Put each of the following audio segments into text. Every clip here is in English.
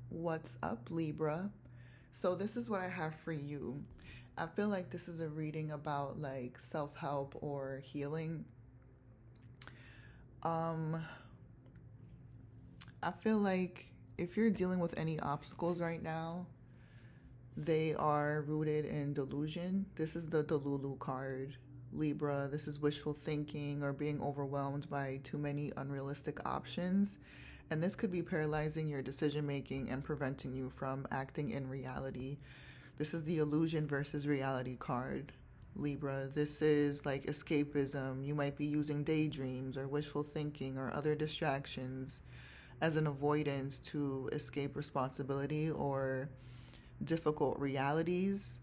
What's up, Libra? So, this is what I have for you. I feel like this is a reading about like self help or healing. Um, I feel like if you're dealing with any obstacles right now, they are rooted in delusion. This is the Delulu card. Libra, this is wishful thinking or being overwhelmed by too many unrealistic options. And this could be paralyzing your decision making and preventing you from acting in reality. This is the illusion versus reality card. Libra, this is like escapism. You might be using daydreams or wishful thinking or other distractions as an avoidance to escape responsibility or difficult realities.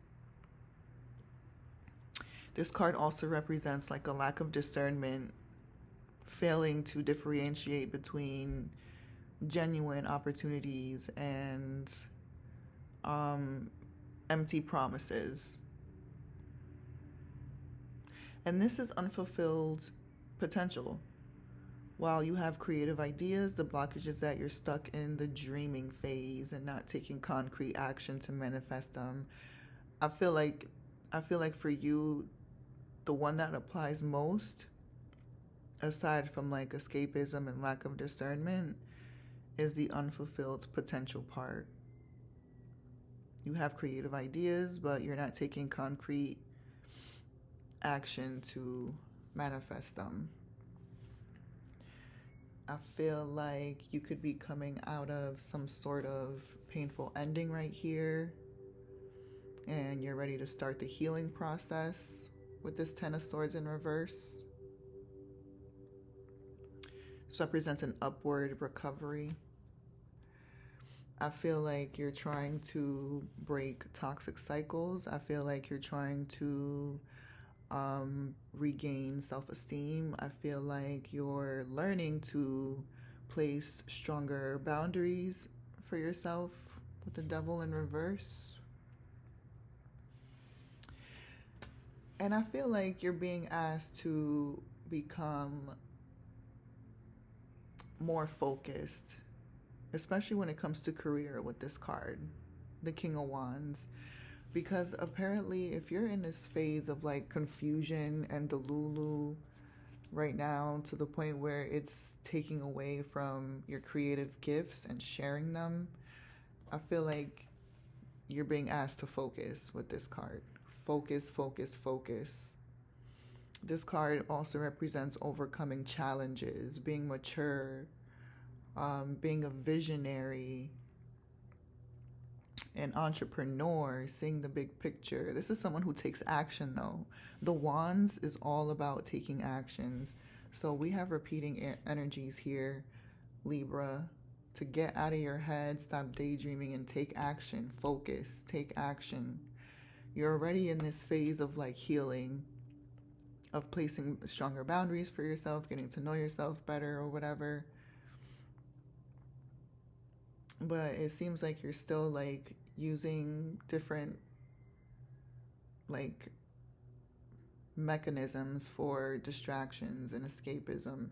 This card also represents like a lack of discernment, failing to differentiate between genuine opportunities and empty promises. And this is unfulfilled potential. While you have creative ideas, the blockage is that you're stuck in the dreaming phase and not taking concrete action to manifest them. I feel like for you, the one that applies most, aside from like escapism and lack of discernment, is the unfulfilled potential part. You have creative ideas, but you're not taking concrete action to manifest them. I feel like you could be coming out of some sort of painful ending right here, and you're ready to start the healing process with this Ten of Swords in reverse. This represents an upward recovery. I feel like you're trying to break toxic cycles. I feel like you're trying to regain self-esteem. I feel like you're learning to place stronger boundaries for yourself with the Devil in reverse. And I feel like you're being asked to become more focused, especially when it comes to career with this card, the King of Wands. Because apparently if you're in this phase of like confusion and delulu right now, to the point where it's taking away from your creative gifts and sharing them, I feel like you're being asked to focus with this card. Focus, focus, focus. This card also represents overcoming challenges, being mature, being a visionary, an entrepreneur, seeing the big picture. This is someone who takes action though. The Wands is all about taking actions. So we have repeating energies here, Libra, to get out of your head, stop daydreaming and take action. Focus, take action. You're already in this phase of like healing, of placing stronger boundaries for yourself, getting to know yourself better or whatever. But it seems like you're still like using different like mechanisms for distractions and escapism.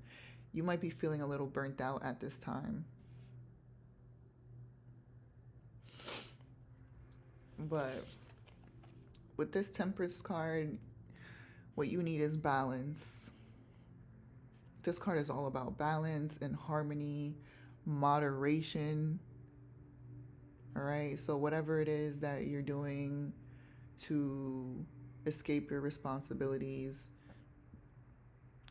You might be feeling a little burnt out at this time. But with this Temperance card, what you need is balance. This card is all about balance and harmony, moderation. All right, so whatever it is that you're doing to escape your responsibilities,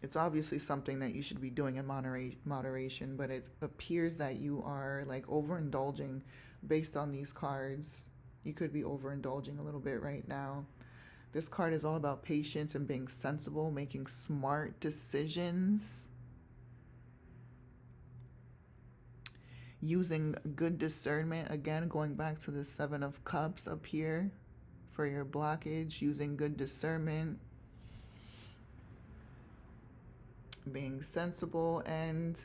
it's obviously something that you should be doing in moderation, but it appears that you are like overindulging based on these cards. You could be overindulging a little bit right now. This card is all about patience and being sensible, making smart decisions, using good discernment. Again, going back to the Seven of Cups up here for your blockage, using good discernment, being sensible, and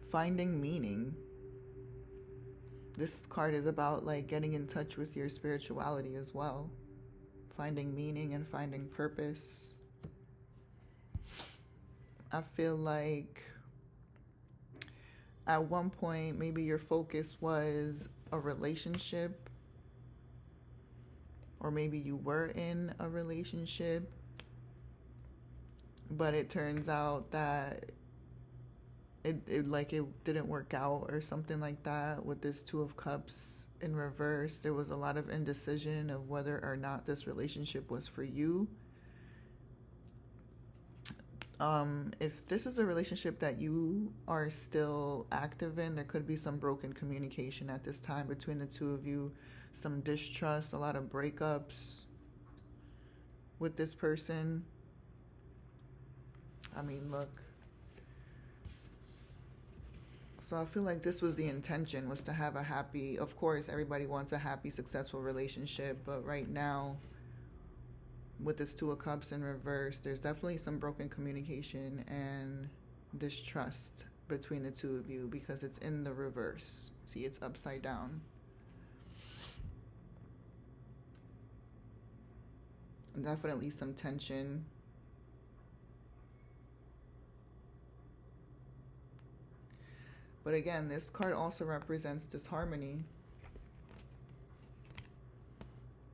finding meaning. This card is about like getting in touch with your spirituality as well, finding meaning and finding purpose. I feel like At one point, maybe your focus was a relationship, or maybe you were in a relationship, but it turns out that it didn't work out or something like that. With this Two of Cups in reverse, there was a lot of indecision of whether or not this relationship was for you. If this is a relationship that you are still active in, there could be some broken communication at this time between the two of you, some distrust, a lot of breakups with this person. I mean, look. So I feel like this was the intention, was to have a happy, of course, everybody wants a happy, successful relationship, but right now, with this Two of Cups in reverse, there's definitely some broken communication and distrust between the two of you because it's in the reverse. See, it's upside down. Definitely some tension. But again, this card also represents disharmony.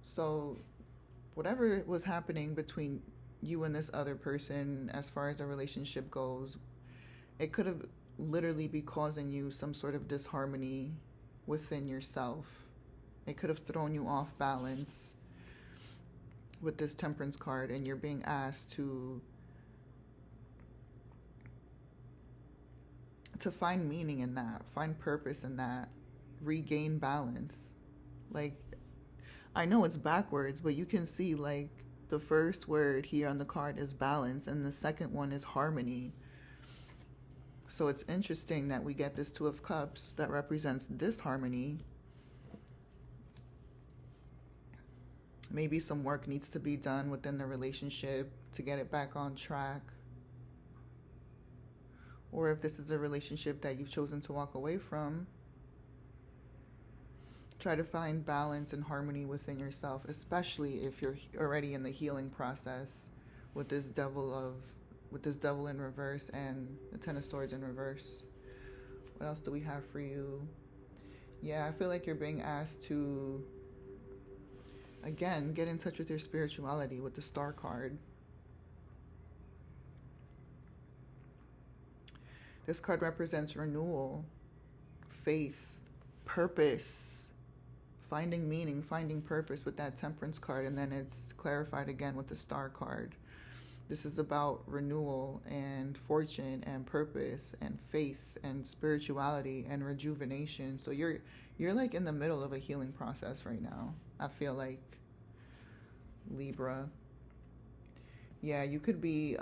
So whatever was happening between you and this other person as far as a relationship goes, it could have literally be causing you some sort of disharmony within yourself. It could have thrown you off balance with this Temperance card, and you're being asked to find meaning in that, find purpose in that, regain balance. Like, I know it's backwards, but you can see like the first word here on the card is balance and the second one is harmony. So it's interesting that we get this Two of Cups that represents disharmony. Maybe some work needs to be done within the relationship to get it back on track. Or if this is a relationship that you've chosen to walk away from, try to find balance and harmony within yourself, especially if you're already in the healing process with this devil in reverse and the Ten of Swords in reverse. What else do we have for you? Yeah, I feel like you're being asked to, again, get in touch with your spirituality with the Star card. This card represents renewal, faith, purpose, finding meaning, finding purpose with that Temperance card, and then it's clarified again with the Star card. This is about renewal and fortune and purpose and faith and spirituality and rejuvenation. So you're like in the middle of a healing process right now, I feel like, Libra. Yeah, you could be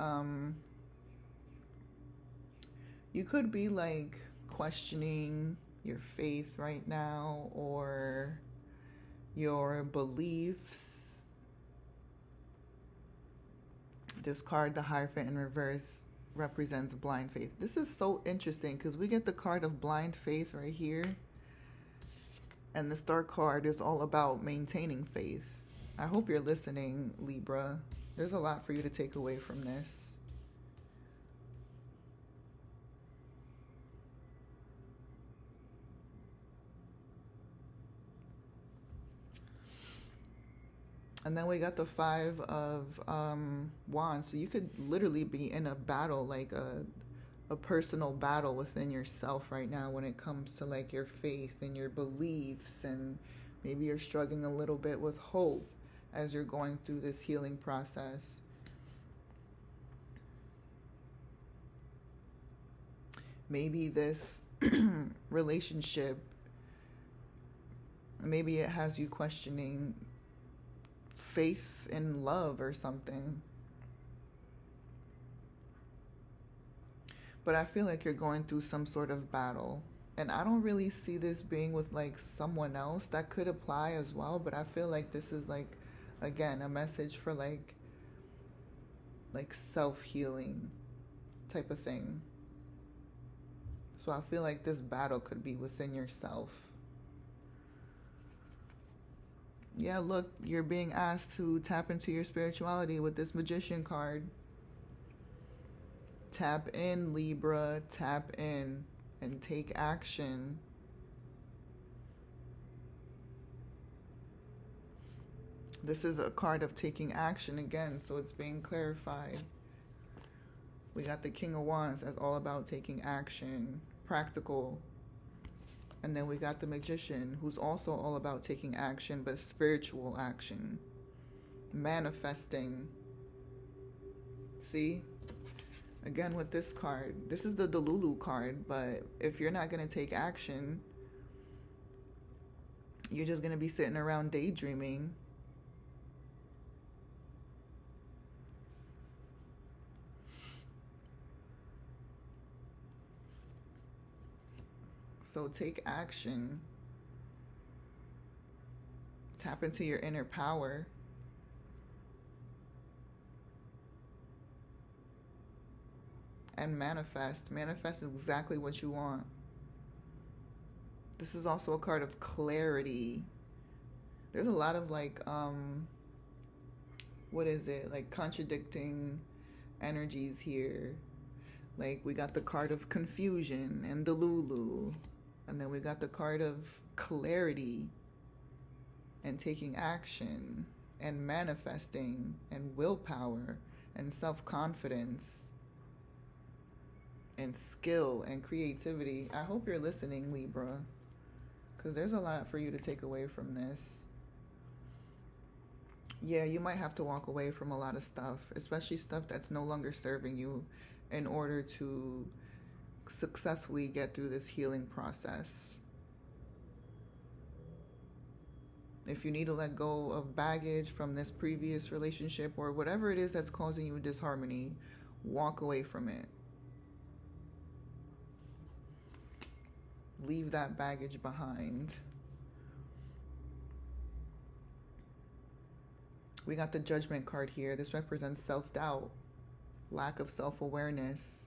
like questioning your faith right now, or your beliefs. This card, the Hierophant in reverse, represents blind faith. This is so interesting because we get the card of blind faith right here, and the Star card is all about maintaining faith. I hope you're listening, Libra. There's a lot for you to take away from this. And then we got the Five of Wands. So you could literally be in a battle, like a personal battle within yourself right now when it comes to like your faith and your beliefs, and maybe you're struggling a little bit with hope as you're going through this healing process. Maybe this relationship, maybe it has you questioning faith in love or something. But I feel like you're going through some sort of battle. And I don't really see this being with like someone else. That could apply as well, but I feel like this is like, again, a message for like self-healing type of thing. So I feel like this battle could be within yourself. Yeah, look, you're being asked to tap into your spirituality with this Magician card. Tap in, Libra, tap in. and take action. This is a card of taking action again, so it's being clarified. We got the King of Wands as all about taking action, practical. And then we got the Magician, who's also all about taking action, but spiritual action, manifesting. See? Again with this card, this is the Delulu card, but if you're not going to take action, you're just going to be sitting around daydreaming. So take action. Tap into your inner power. And manifest. Manifest exactly what you want. This is also a card of clarity. There's a lot of like, what is it? Like contradicting energies here. Like we got the card of confusion and Delulu. And then we got the card of clarity and taking action and manifesting and willpower and self-confidence and skill and creativity. I hope you're listening, Libra, because there's a lot for you to take away from this. Yeah, you might have to walk away from a lot of stuff, especially stuff that's no longer serving you, in order to successfully get through this healing process. If you need to let go of baggage from this previous relationship or whatever it is that's causing you disharmony, walk away from it. Leave that baggage behind. We got the Judgment card here. This represents self-doubt, lack of self-awareness.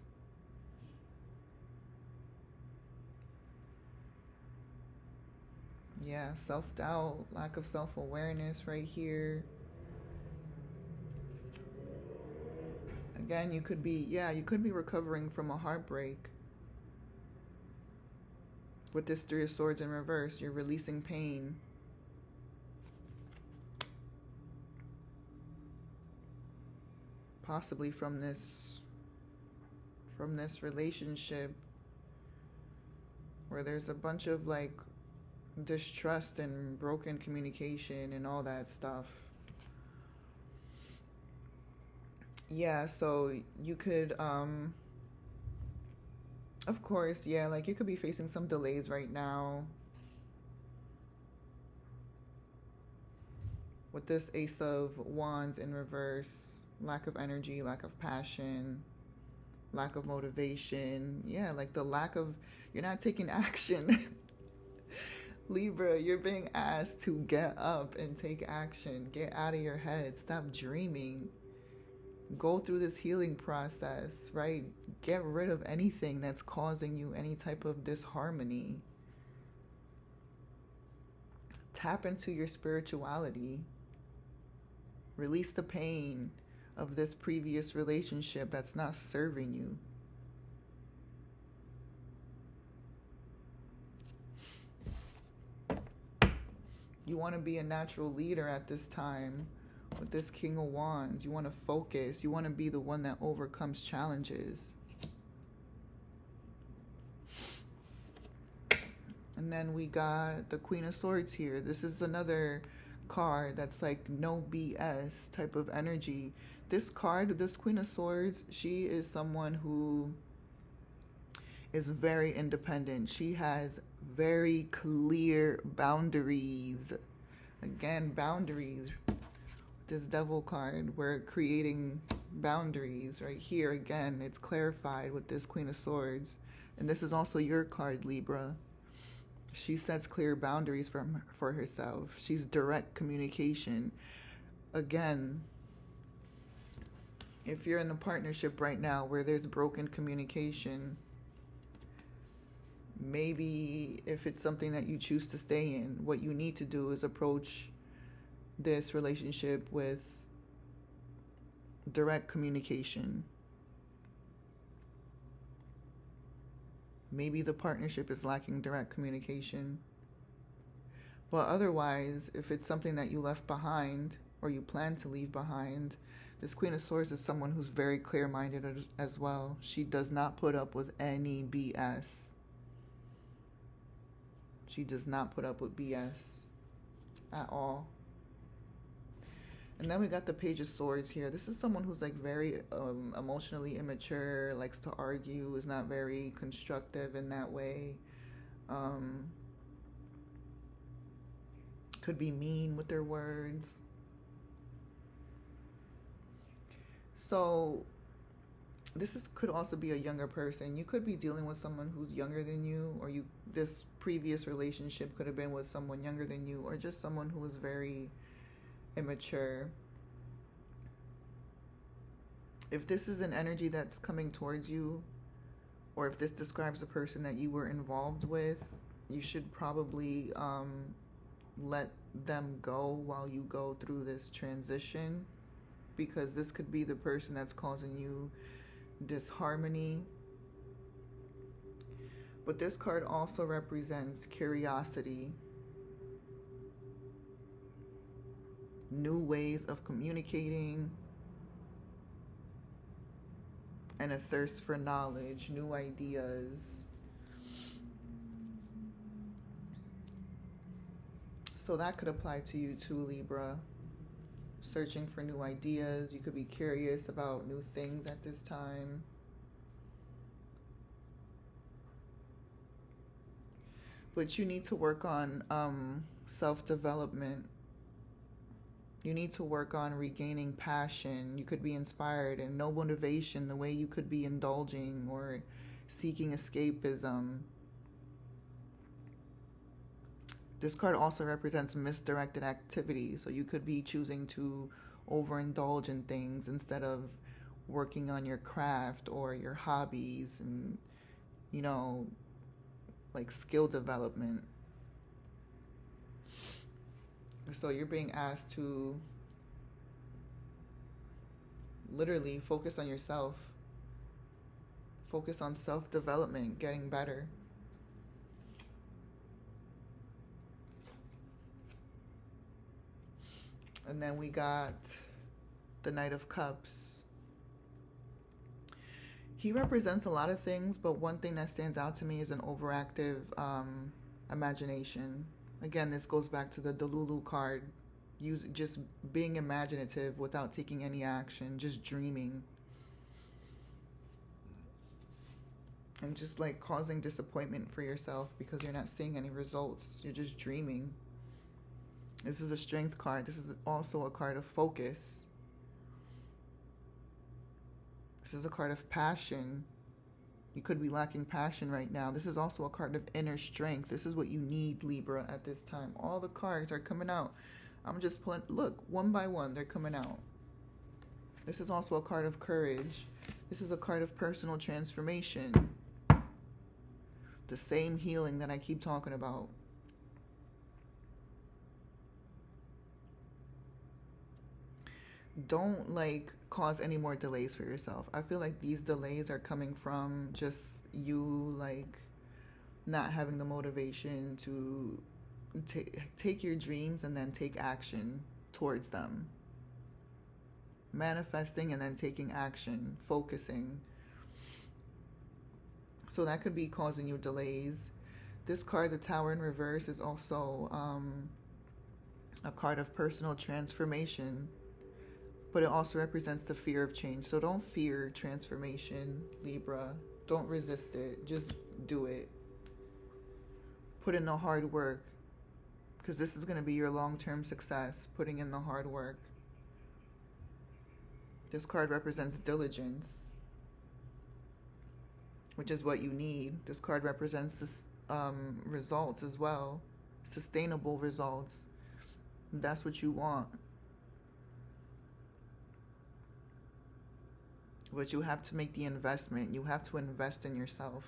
Yeah, self-doubt, lack of self-awareness right here. Again, you could be recovering from a heartbreak. With this Three of Swords in reverse, you're releasing pain. Possibly from this relationship where there's a bunch of like distrust and broken communication and all that stuff. Yeah, so you could of course, yeah, like you could be facing some delays right now with this Ace of Wands in reverse. Lack of energy, lack of passion, lack of motivation. Yeah, like the lack of, you're not taking action. Libra, you're being asked to get up and take action. Get out of your head. Stop dreaming. Go through this healing process, right? Get rid of anything that's causing you any type of disharmony. Tap into your spirituality. Release the pain of this previous relationship that's not serving you. You want to be a natural leader at this time with this King of Wands. You want to focus. You want to be the one that overcomes challenges. And then we got the Queen of Swords here. This is another card that's like no BS type of energy. This card, this Queen of Swords, she is someone who is very independent. She has very clear boundaries. Again, boundaries. This Devil card, we're creating boundaries right here. Again, it's clarified with this Queen of Swords. And this is also your card, Libra. She sets clear boundaries for herself. She's direct communication. Again, if you're in the partnership right now where there's broken communication, maybe if it's something that you choose to stay in, what you need to do is approach this relationship with direct communication. Maybe the partnership is lacking direct communication. But otherwise, if it's something that you left behind or you plan to leave behind, this Queen of Swords is someone who's very clear-minded as well. She does not put up with any BS. She does not put up with BS at all. And then we got the Page of Swords here. This is someone who's like very emotionally immature, likes to argue, is not very constructive in that way. Could be mean with their words. So could also be a younger person. You could be dealing with someone who's younger than you, or this previous relationship could have been with someone younger than you, or just someone who was very immature. If this is an energy that's coming towards you, or if this describes a person that you were involved with, you should probably let them go while you go through this transition, because this could be the person that's causing you disharmony. But this card also represents curiosity, new ways of communicating, and a thirst for knowledge, new ideas. So that could apply to you too, Libra. Searching for new ideas. You could be curious about new things at this time. But you need to work on self-development. You need to work on regaining passion. You could be inspired and no motivation the way you could be indulging or seeking escapism. This card also represents misdirected activity. So you could be choosing to overindulge in things instead of working on your craft or your hobbies and, like skill development. So you're being asked to literally focus on yourself. Focus on self-development, getting better. And then we got the Knight of Cups. He represents a lot of things, but one thing that stands out to me is an overactive imagination. Again, this goes back to the Delulu card. Just being imaginative without taking any action, just dreaming. And just like causing disappointment for yourself because you're not seeing any results. You're just dreaming. This is a Strength card. This is also a card of focus. This is a card of passion. You could be lacking passion right now. This is also a card of inner strength. This is what you need, Libra, at this time. All the cards are coming out. I'm just pulling. Look, one by one, they're coming out. This is also a card of courage. This is a card of personal transformation. The same healing that I keep talking about. Don't cause any more delays for yourself. I feel like these delays are coming from just you not having the motivation to take your dreams and then take action towards them. Manifesting and then taking action, focusing. So that could be causing you delays. This card, the Tower in reverse, is also a card of personal transformation. But it also represents the fear of change. So don't fear transformation, Libra. Don't resist it. Just do it. Put in the hard work. Because this is going to be your long-term success. Putting in the hard work. This card represents diligence. Which is what you need. This card represents results as well. Sustainable results. That's what you want. But you have to make the investment. You have to invest in yourself.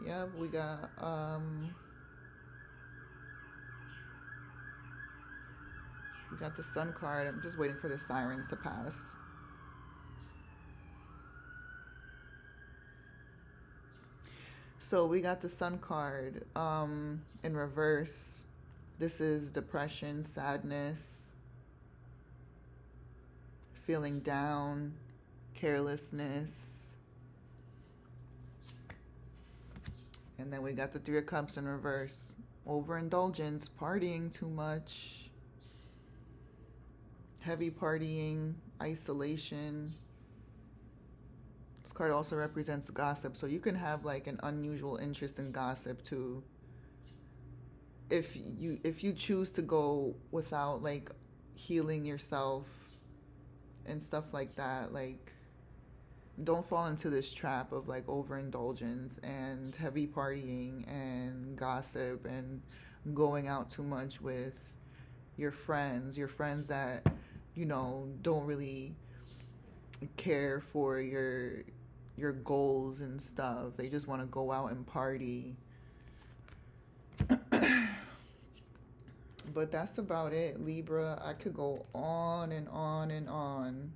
Yeah, we got the Sun card. I'm just waiting for the sirens to pass. So we got the Sun card in reverse. This is depression, sadness, feeling down, carelessness. And then we got the Three of Cups in reverse. Overindulgence, partying too much, heavy partying, isolation. This card also represents gossip, so you can have like an unusual interest in gossip too. If you choose to go without like healing yourself and stuff like that, like don't fall into this trap of like overindulgence and heavy partying and gossip and going out too much with your friends that don't really care for your goals and stuff. They just want to go out and party. But that's about it, Libra. I could go on and on and on.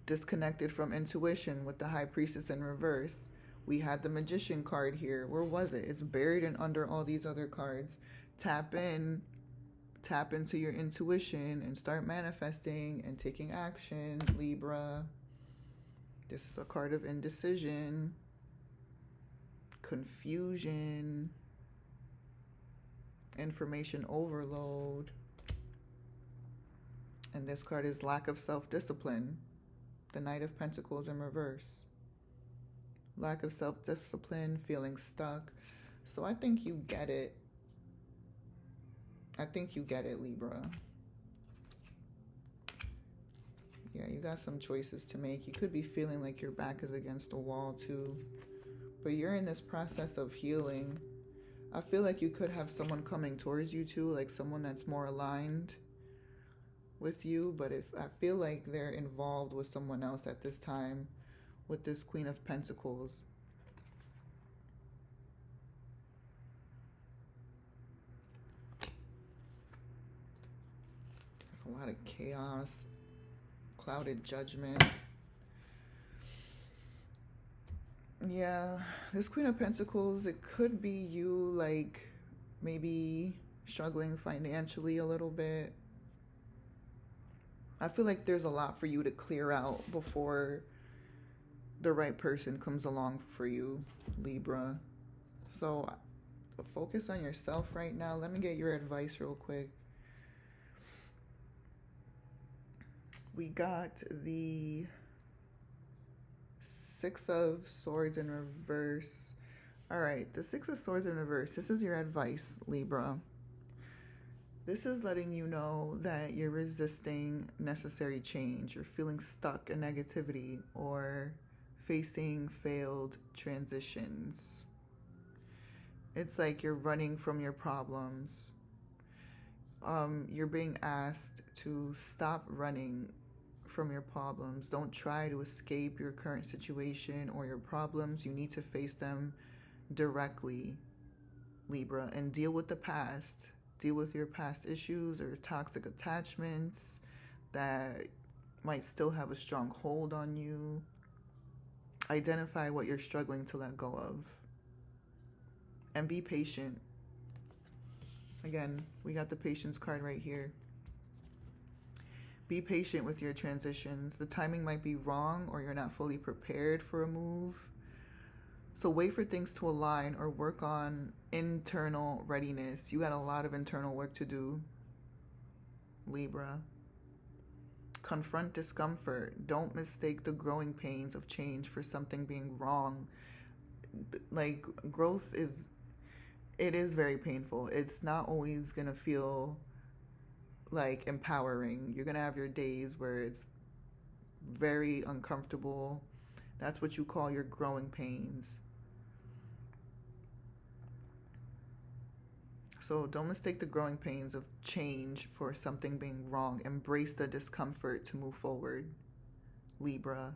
Disconnected from intuition with the High Priestess in reverse. We had the Magician card here. Where was it? It's buried in under all these other cards. Tap into your intuition and start manifesting and taking action, Libra. This is a card of indecision, confusion, information overload. And this card is lack of self-discipline. The Knight of Pentacles in reverse. Lack of self-discipline, feeling stuck. So I think you get it. Libra. Yeah, you got some choices to make. You could be feeling like your back is against the wall too. But you're in this process of healing. I feel like you could have someone coming towards you too, like someone that's more aligned with you, but if I feel like they're involved with someone else at this time with this Queen of Pentacles. There's a lot of chaos, clouded judgment. Yeah, this Queen of Pentacles, it could be you like maybe struggling financially a little bit. I feel like there's a lot for you to clear out before the right person comes along for you, Libra. So focus on yourself right now. Let me get your advice real quick. We got the Six of Swords in reverse. All right, the Six of Swords in reverse. This is your advice, Libra. This is letting you know that you're resisting necessary change. You're feeling stuck in negativity or facing failed transitions. It's like you're running from your problems. You're being asked to stop running from your problems. Don't try to escape your current situation or your problems. You need to face them directly, Libra, and deal with the past. Deal with your past issues or toxic attachments that might still have a strong hold on you. Identify what you're struggling to let go of. And be patient. Again, we got the patience card right here. Be patient with your transitions. The timing might be wrong or you're not fully prepared for a move. So wait for things to align or work on internal readiness. You got a lot of internal work to do, Libra. Confront discomfort. Don't mistake the growing pains of change for something being wrong. Like, growth is very painful. It's not always going to feel like empowering. You're going to have your days where it's very uncomfortable. That's what you call your growing pains. So don't mistake the growing pains of change for something being wrong. Embrace the discomfort to move forward, Libra.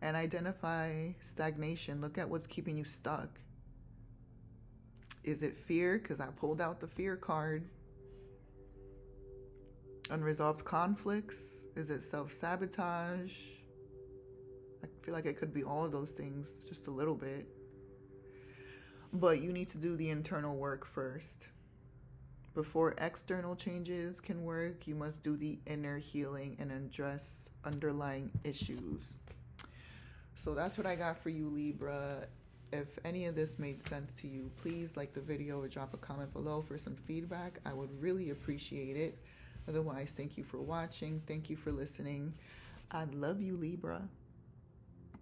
And identify stagnation. Look at what's keeping you stuck. Is it fear? Because I pulled out the fear card. Unresolved conflicts. Is it self-sabotage? I feel like it could be all of those things, just a little bit. But you need to do the internal work first. Before external changes can work, you must do the inner healing and address underlying issues. So that's what I got for you, Libra. If any of this made sense to you, please like the video or drop a comment below for some feedback. I would really appreciate it. Otherwise, thank you for watching. Thank you for listening. I love you, Libra.